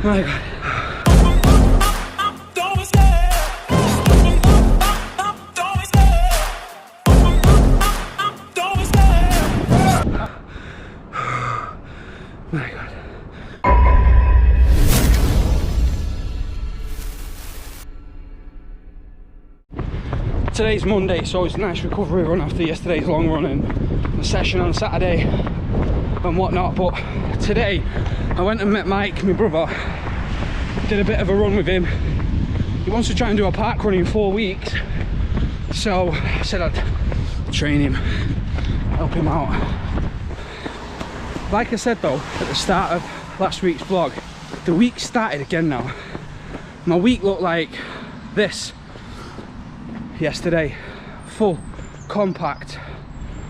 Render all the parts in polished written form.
My God. My God. Today's Monday, so it's a nice recovery run after yesterday's long run and the session on Saturday and whatnot. But today I went and met Mike, my brother, did a bit of a run with him. He wants to try and do a park run in 4 weeks, so I said I'd train him, help him out. Like I said though at the start of last week's vlog, the week started again now. My week looked like this yesterday, full, compact.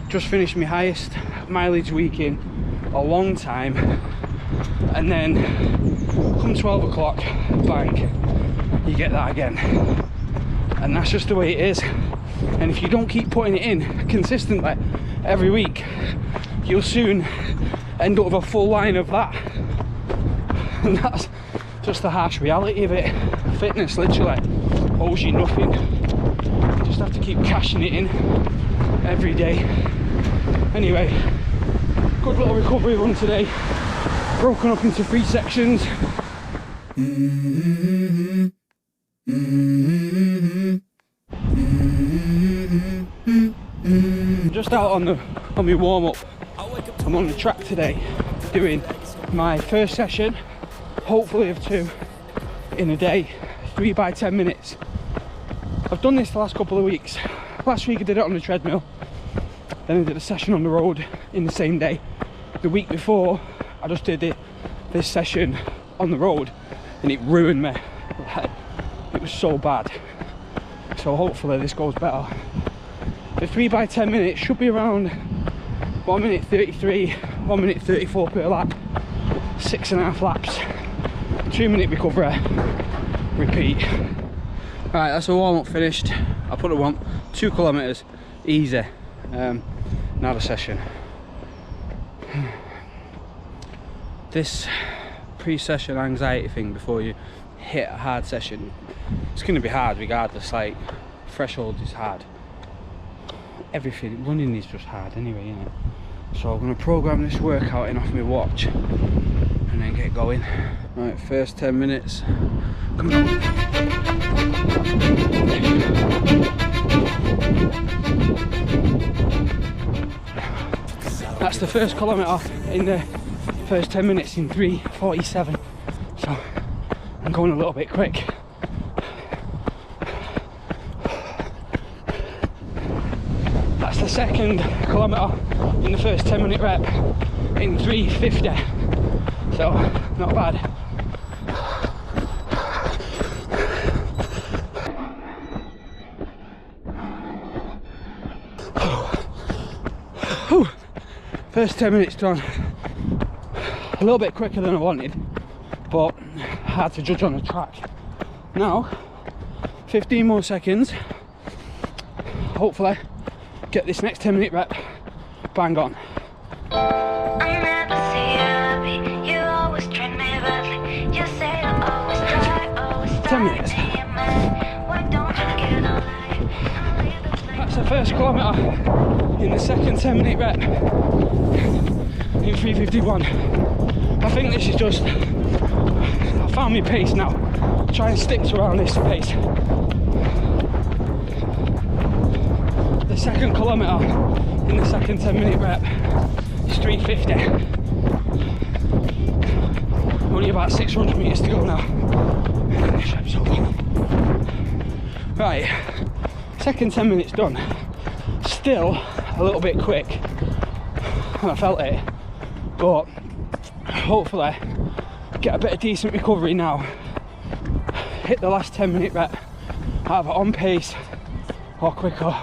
Just finished my highest mileage week in a long time, and then come 12 o'clock, bang, you get that again. And that's just the way it is. And if you don't keep putting it in consistently every week, you'll soon end up with a full line of that. And that's just the harsh reality of it. Fitness literally owes you nothing. You just have to keep cashing it in every day. Anyway, good little recovery run today, broken up into 3 sections. Just out on my warm-up. I'm on the track today doing my first session, hopefully of 2 in a day, 3 by 10 minutes. I've done this the last couple of weeks. Last week I did it on the treadmill, then I did a session on the road in the same day. The week before I just did this session on the road and it ruined me. It was so bad. So hopefully this goes better. The 3 by 10 minutes should be around 1 minute 33, 1 minute 34 per lap, 6.5 laps, 2 minute recovery, repeat. Right, that's a warm up finished. I put it on 2 kilometers, easy. Now the session. This pre-session anxiety thing before you hit a hard session, it's going to be hard regardless. Like, threshold is hard. Everything, running is just hard anyway, you know. So I'm going to program this workout in off my watch and then get going. Right, first 10 minutes. Come on. That's the first kilometre in the first 10 minutes in 3:47. So I'm going a little bit quick. That's the second kilometre in the first 10-minute rep in 3:50. So not bad. First 10 minutes done. A little bit quicker than I wanted, but hard to judge on the track. Now, 15 more seconds. Hopefully, get this next 10-minute rep bang on. 10 minutes. That's the first kilometre in the second 10-minute rep in 3:51. I think this is just, I found my pace now. Try and stick to around this pace. The second kilometre in the second 10-minute rep is 3:50. Only about 600 metres to go now. And this rep's over. Right, second 10 minutes done. Still a little bit quick, and I felt it, but hopefully get a bit of decent recovery now. Hit the last 10-minute rep either on pace or quicker.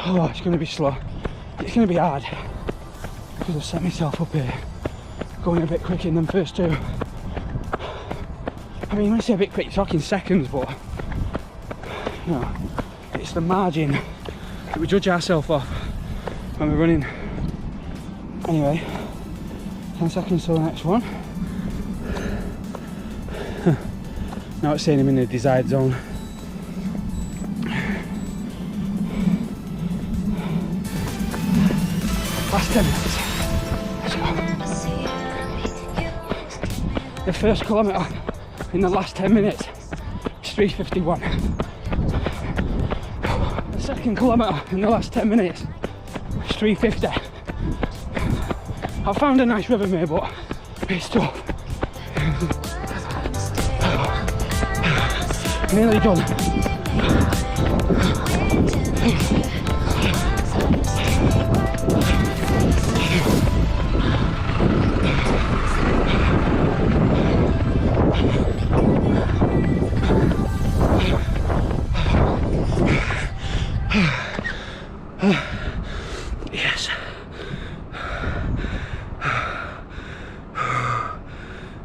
Oh, it's going to be slow. It's going to be hard because I've set myself up here going a bit quicker than them first 2. I mean, when I say a bit quick, you're talking seconds, but you know, it's the margin that we judge ourselves off when we're running. Anyway, 10 seconds to the next one. Now it's saying I'm in the desired zone. Last 10 minutes. Let's go. The first kilometre in the last 10 minutes is 3:51. The second kilometre in the last 10 minutes is 3:50. I found a nice rhythm here, but it's tough. Nearly done. Yes.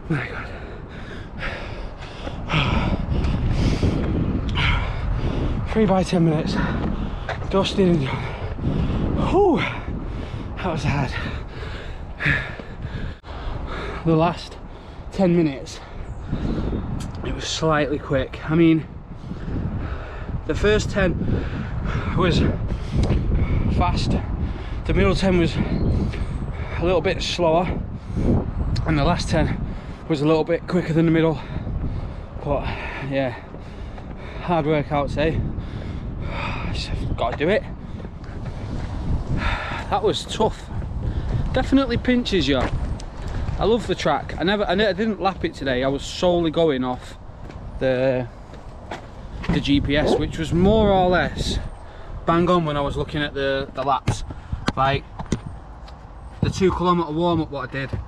My God. 3 by 10 minutes. Dusted and done. Whew. That was hard. The last 10 minutes, it was slightly quick. I mean, the first 10 was fast, the middle 10 was a little bit slower, and the last 10 was a little bit quicker than the middle. But yeah, hard workouts, eh? Just gotta do it. That was tough. Definitely pinches you. I love the track. I didn't lap it today. I was solely going off the GPS, which was more or less bang on when I was looking at the laps. Like the 2 kilometre warm-up, what I did,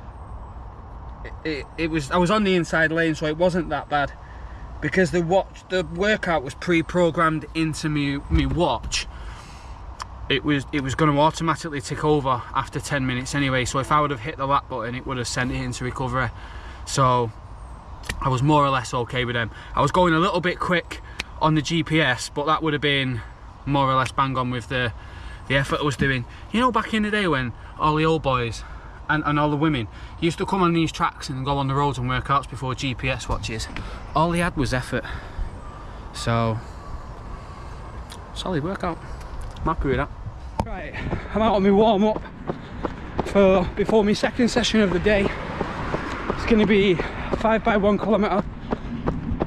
I was on the inside lane, so it wasn't that bad, because the workout was pre-programmed into me watch. It was going to automatically tick over after 10 minutes anyway, so if I would have hit the lap button, it would have sent it into recovery. So I was more or less okay with them. I was going a little bit quick on the GPS, but that would have been more or less bang on with the effort I was doing. You know, back in the day when all the old boys and all the women used to come on these tracks and go on the roads and workouts before GPS watches, all they had was effort. So solid workout. I'm happy with that. Right, I'm out on my warm up before my second session of the day. It's going to be 5 by 1 kilometre,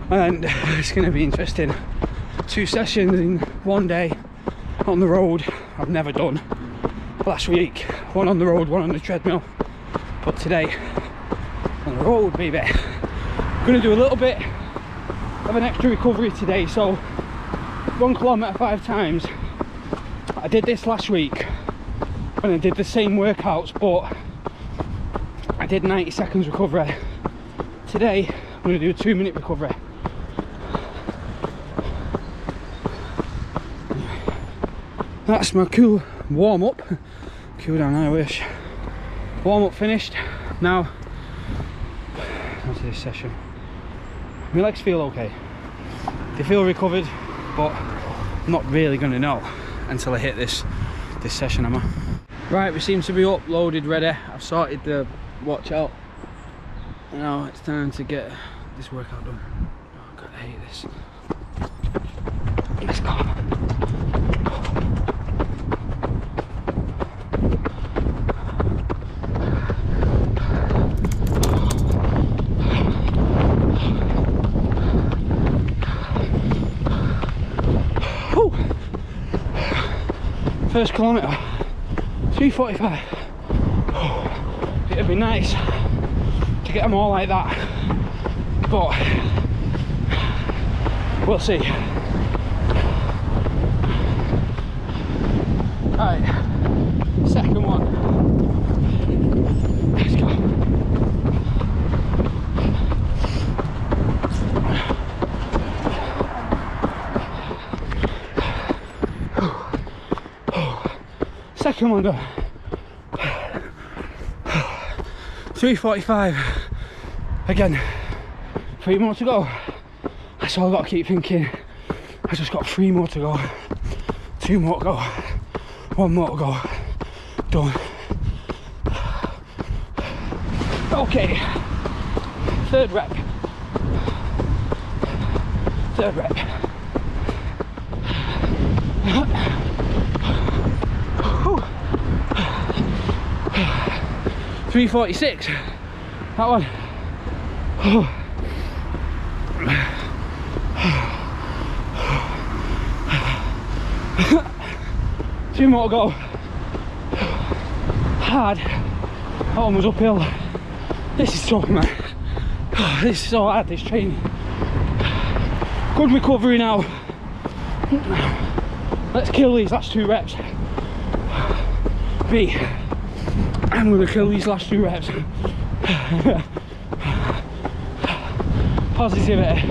and it's going to be interesting. 2 sessions in one day on the road. I've never done. Last week, 1 on the road, 1 on the treadmill, but today on the road, baby. I'm going to do a little bit of an extra recovery today. So 1 kilometre 5 times. I did this last week when I did the same workouts, but I did 90 seconds recovery. Today I'm going to do a 2-minute recovery. That's my cool warm up. Cool down, I wish. Warm up finished. Now onto this session. My legs feel okay. They feel recovered, but I'm not really going to know until I hit this session, am I? Right, we seem to be uploaded, ready. I've sorted the watch out. Now it's time to get this workout done. Oh God, I hate this. Let's go. First kilometre, 3:45. It'd be nice to get them all like that, but we'll see. Right, second one. Let's go. Second one done. 3:45. Again, 3 more to go. That's all I've got to keep thinking. I just got 3 more to go. 2 more to go. 1 more to go. Done. Okay. 3rd rep. Third rep. 346. That one. Two more to go. Hard. That one was uphill. This is tough, man. This is so hard, this training. Good recovery now. Let's kill these last 2 reps. Me, I'm gonna kill these last 2 reps. Positivity,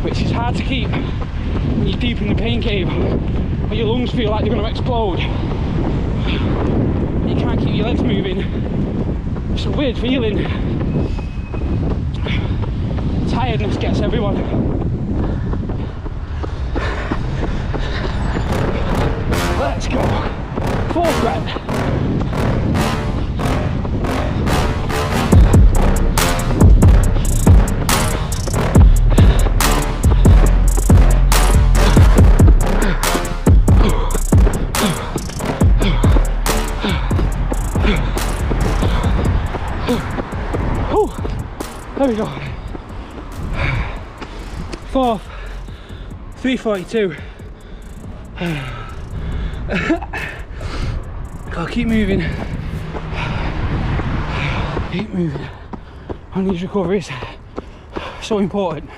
which is hard to keep when you're deep in the pain cave, where your lungs feel like they're gonna explode. You can't keep your legs moving. It's a weird feeling. Tiredness gets everyone. Let's go. 4th rep. There we go. 4th, 342. Gotta keep moving. Keep moving on these recoveries. So important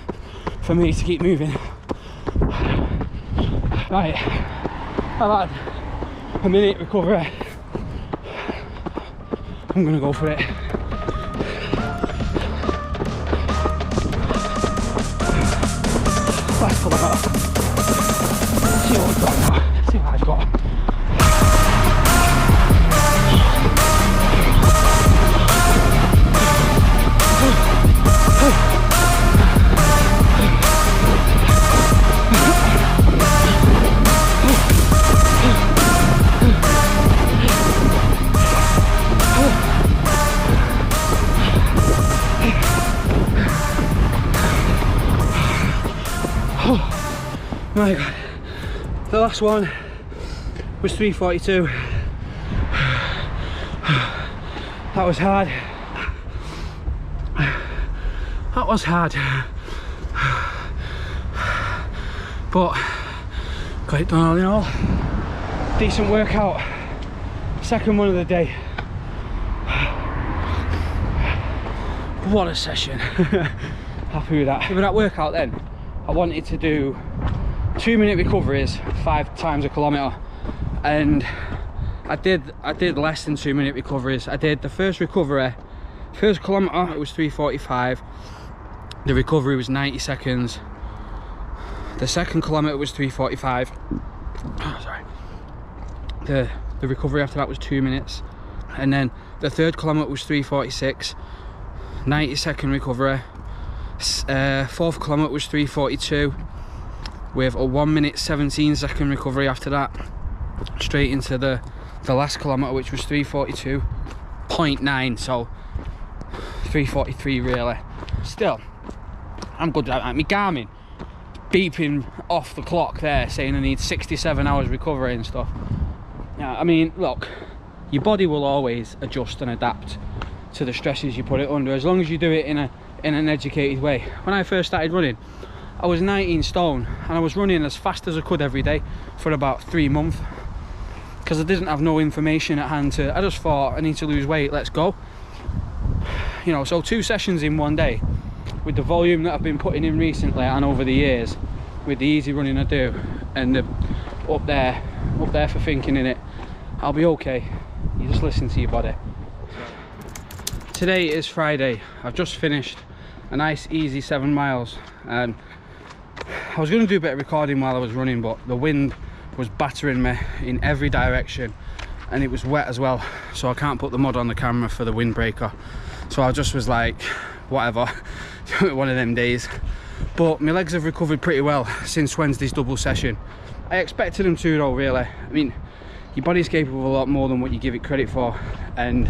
for me to keep moving. Right, I've had a minute recovery. I'm gonna go for it. Let's pull it up. See what we've got now. See what I've got. My God, the last one was 342. That was hard. That was hard. But got it done all in all. Decent workout. Second one of the day. What a session. Happy with that. With that workout then, I wanted to do 2-minute recoveries 5 times a kilometre, and I did less than 2-minute recoveries. I did the first recovery, first kilometre it was 3:45, the recovery was 90 seconds. The second kilometre was 3:45. Oh, sorry. The recovery after that was 2 minutes, and then the third kilometre was 3:46, 90-second recovery. 4th kilometre was 3:42 with a 1-minute 17-second recovery after that, straight into the last kilometre, which was 3:42.9, so 3:43 really. Still, I'm good at that. My Garmin beeping off the clock there saying I need 67 hours recovery and stuff. Yeah, I mean, look, your body will always adjust and adapt to the stresses you put it under, as long as you do it in an educated way. When I first started running, I was 19 stone and I was running as fast as I could every day for about 3 months, because I didn't have no information at hand I just thought, I need to lose weight, let's go. You know, so 2 sessions in one day, with the volume that I've been putting in recently and over the years, with the easy running I do, and the up there for thinking in it, I'll be okay. You just listen to your body. Today is Friday. I've just finished a nice easy 7 miles, and I was going to do a bit of recording while I was running, but the wind was battering me in every direction and it was wet as well, so I can't put the mud on the camera for the windbreaker. So I just was like, whatever, one of them days. But my legs have recovered pretty well since Wednesday's double session. I expected them to though, really. I mean, your body's capable of a lot more than what you give it credit for. And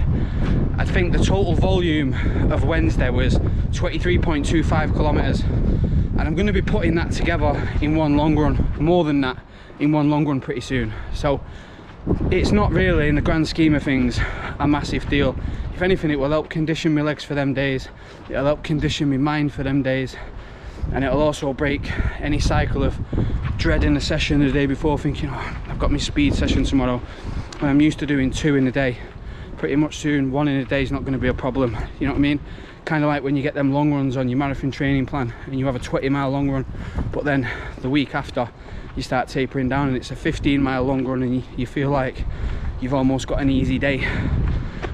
I think the total volume of Wednesday was 23.25 kilometers, and I'm going to be putting that together in one long run, more than that in one long run pretty soon. So it's not really, in the grand scheme of things, a massive deal. If anything, it will help condition my legs for them days, it'll help condition my mind for them days, and it'll also break any cycle of dreading a session the day before, thinking, oh, I've got my speed session tomorrow. I'm used to doing 2 in a day. Pretty much soon 1 in a day is not going to be a problem, you know what I mean? Kind of like when you get them long runs on your marathon training plan and you have a 20-mile long run, but then the week after you start tapering down and it's a 15-mile long run, and you feel like you've almost got an easy day,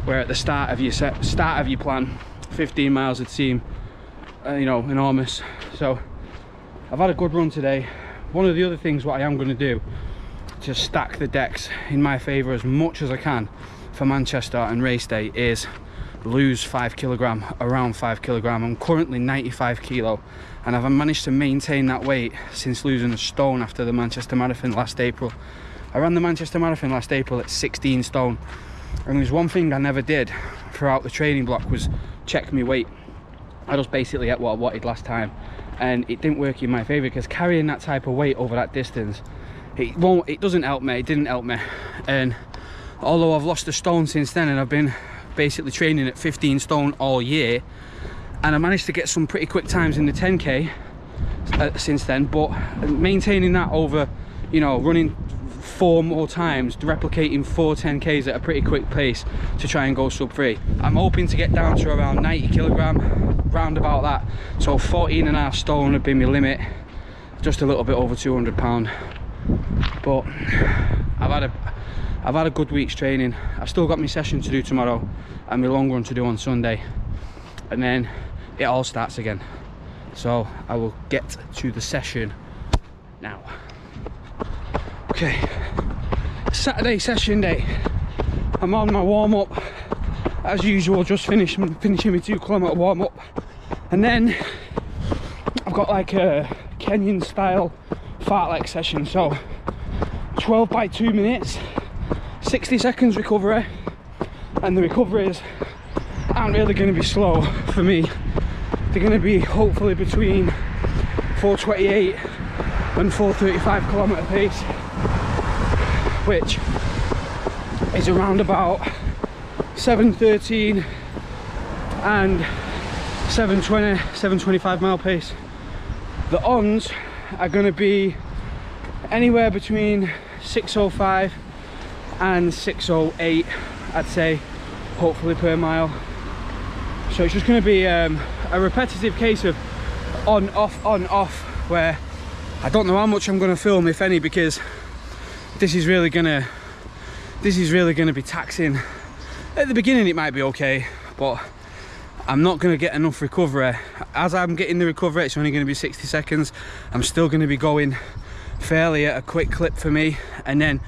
where at the start of your plan 15 miles would seem you know, enormous. So I've had a good run today. One of the other things what I am going to do to stack the decks in my favour as much as I can for Manchester and race day is lose 5 kilogram, around 5 kilogram. I'm currently 95 kilo, and I've managed to maintain that weight since losing a stone after the Manchester Marathon last April. I ran the Manchester Marathon last April at 16 stone, and there's one thing I never did throughout the training block was check my weight. I just basically ate what I wanted last time, and it didn't work in my favour, because carrying that type of weight over that distance, it doesn't help me. It didn't help me. And although I've lost a stone since then, and I've been basically training at 15 stone all year, and I managed to get some pretty quick times in the 10k since then, but maintaining that over, you know, running 4 more times, replicating 4 10ks at a pretty quick pace to try and go sub 3. I'm hoping to get down to around 90 kilogram, round about that. So 14.5 stone would be my limit, just a little bit over 200 pound. But I've had a good week's training. I've still got my session to do tomorrow and my long run to do on Sunday, and then it all starts again. So I will get to the session now. Okay, Saturday session day. I'm on my warm-up as usual, just finishing my 2-kilometer warm-up, and then I've got like a Kenyan style Fartlek session. So 12 by 2 minutes, 60 seconds recovery, and the recoveries aren't really going to be slow for me. They're going to be hopefully between 4:28 and 4:35 kilometer pace, which is around about 7:13 and 7:20, 7:25 mile pace. The ons are going to be anywhere between 6:05 and 6:08, I'd say, hopefully per mile. So it's just going to be a repetitive case of on off, where I don't know how much I'm going to film, if any, because this is really going to be taxing. At the beginning it might be okay, but I'm not going to get enough recovery. As I'm getting the recovery, it's only going to be 60 seconds. I'm still going to be going fairly at a quick clip for me, and then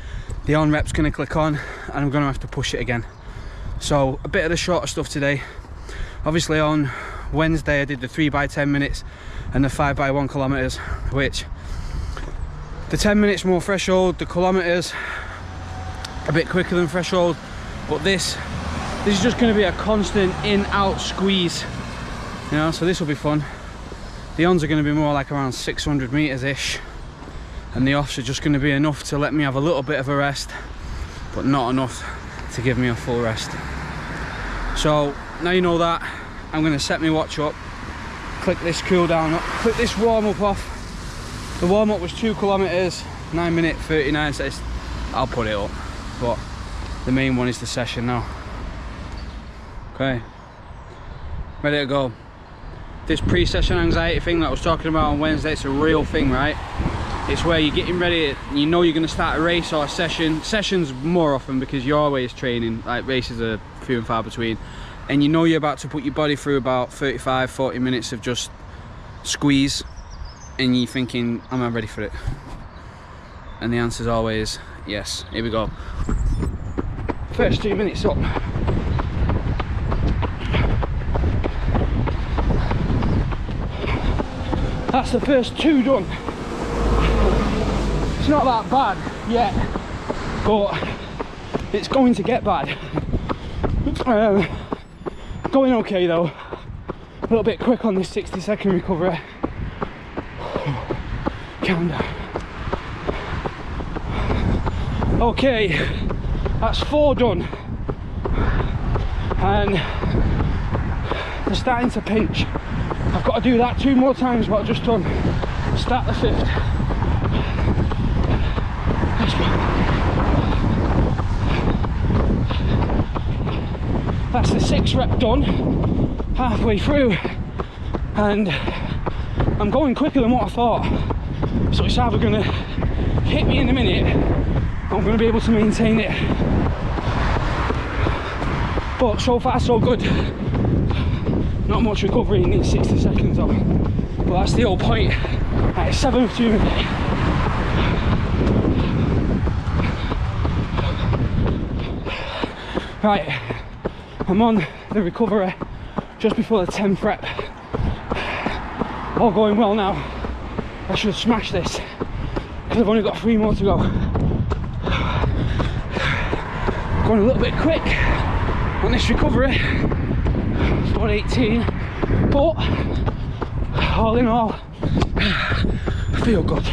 the on rep's going to click on and I'm going to have to push it again. So a bit of the shorter stuff today. Obviously on Wednesday I did the 3 by 10 minutes and the 5 by 1 kilometers, which the 10 minutes more threshold, the kilometers a bit quicker than threshold, but this is just going to be a constant in-out squeeze, you know, so this will be fun. The ons are going to be more like around 600 meters ish, and the offs are just going to be enough to let me have a little bit of a rest, but not enough to give me a full rest. So now you know that, I'm going to set my watch up, click this cool down up, click this warm up off. The warm up was 2 kilometers, 9 minute 39 seconds. I'll put it up, but the main one is the session now. Okay, ready to go. This pre-session anxiety thing that I was talking about on Wednesday, it's a real thing, right? It's where you're getting ready, you know you're going to start a race or a session. Sessions more often because you're always training, like races are few and far between. And you know you're about to put your body through about 35-40 minutes of just squeeze, and you're thinking, am I ready for it? And the answer is always yes. Here we go. First 2 minutes up. That's the first 2 done. It's not that bad yet, but it's going to get bad. Going okay though. A little bit quick on this 60-second recovery. Calm down. Okay, that's 4 done. And they're starting to pinch. I've got to do that 2 more times what I've just done. Start the 5th. Let's go. That's the 6th rep done, halfway through, and I'm going quicker than what I thought. So it's either going to hit me in a minute, or I'm going to be able to maintain it. But so far so good. Not much recovery in these 60 seconds though. But that's the whole point. Right, 7 of 2 minutes. Right, I'm on the recovery just before the 10th rep. All going well now. I should smash this because I've only got 3 more to go. Going a little bit quick on this recovery. 4:18, but all in all, I feel good.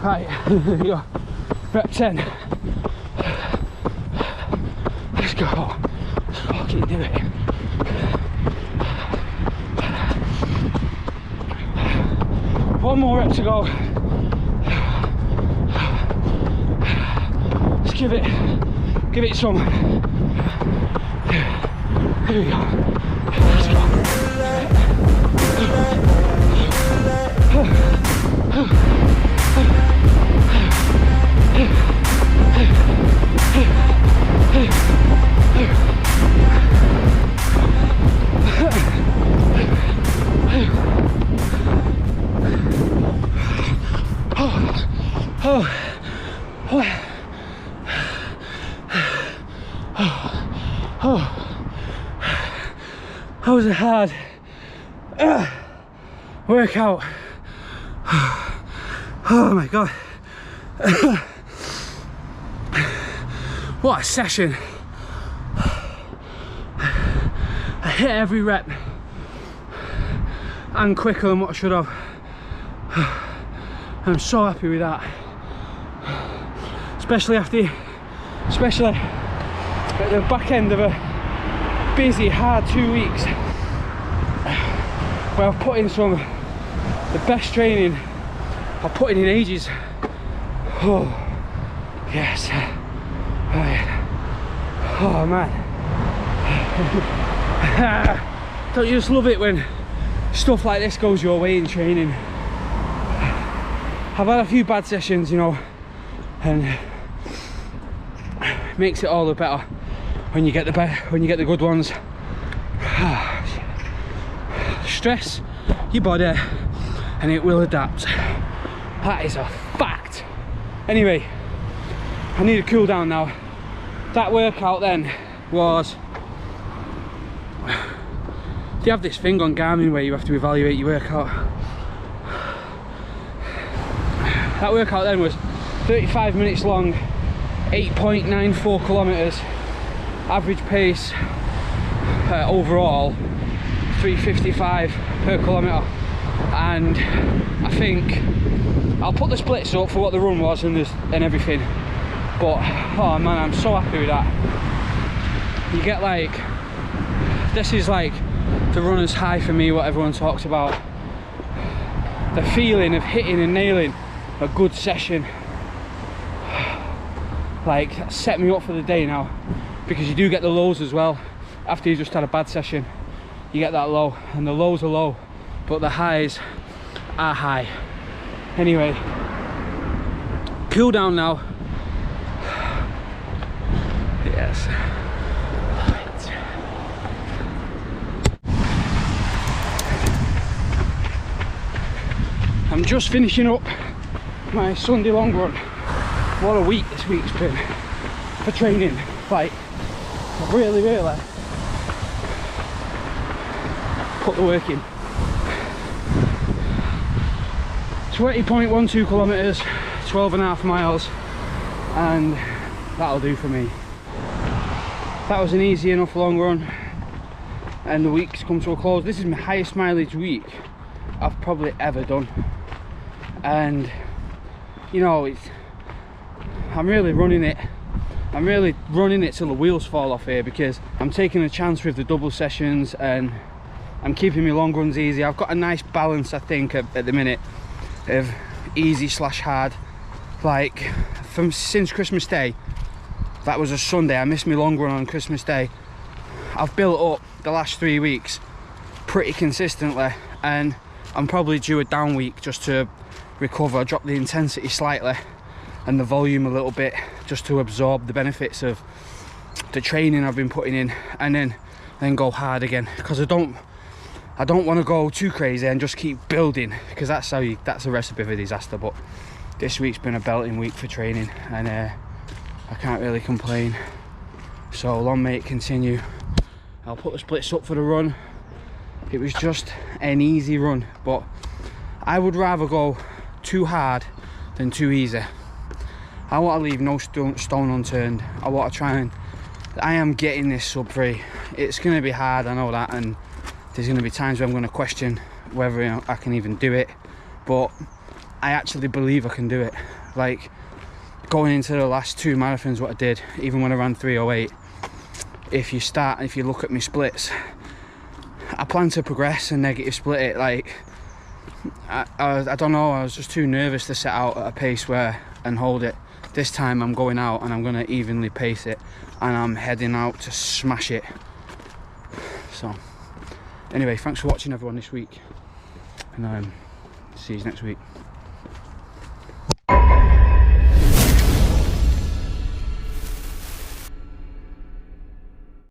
Right, here we go. Rep 10. Let's go. Let's fucking do it. One more rep to go. Let's give it some. Here we go. Let's go. That was a hard workout. Oh my god. What a session. I hit every rep and quicker than what I should have. I'm so happy with that. Especially at the back end of a busy, hard 2 weeks where I've put in some of the best training I've put in ages. Oh yes. Right. Oh man. Don't you just love it when stuff like this goes your way in training? I've had a few bad sessions, you know, and it makes it all the better when you get the good ones. Stress your body and it will adapt. That is a fact. Anyway, I need to cool down now. That workout then was, they have this thing on Garmin where you have to evaluate your workout. That workout then was 35 minutes long, 8.94 kilometers, average pace overall 3:55 per kilometer, and I think I'll put the splits up for what the run was and everything, but oh man, I'm so happy with that. You get like, this is like the runner's high for me, what everyone talks about, the feeling of hitting and nailing a good session. Like, that set me up for the day now, because you do get the lows as well. After you just had a bad session, you get that low, and the lows are low but the highs are high. Anyway, cool down now. Yes. I'm just finishing up my Sunday long run. What a week this week's been for training. Like, I've really put the work in. 20.12 kilometers, 12.5 miles, and that'll do for me. That was an easy enough long run, and the week's come to a close. This is my highest mileage week I've probably ever done, and you know, I'm really running it till the wheels fall off here, because I'm taking a chance with the double sessions and I'm keeping my long runs easy. I've got a nice balance, I think, at the minute of easy slash hard. Like since Christmas Day, that was a Sunday, I missed my long run on Christmas Day. I've built up the last 3 weeks pretty consistently, and I'm probably due a down week just to recover, drop the intensity slightly and the volume a little bit, just to absorb the benefits of the training I've been putting in, and then go hard again, because I don't want to go too crazy and just keep building, because that's a recipe for disaster. But this week's been a belting week for training, and I can't really complain. So long may it continue. I'll put the splits up for the run. It was just an easy run, but I would rather go too hard than too easy. I want to leave no stone unturned. I want to try and... I am getting this sub 3. It's going to be hard, I know that, and there's going to be times where I'm going to question whether, you know, I can even do it, but I actually believe I can do it. Like, going into the last 2 marathons, what I did, even when I ran 3:08, if you look at my splits, I plan to progress and negative split it. Like, I don't know, I was just too nervous to set out at a pace and hold it. This time I'm going out and I'm going to evenly pace it, and I'm heading out to smash it. So anyway, thanks for watching everyone this week, and see you next week.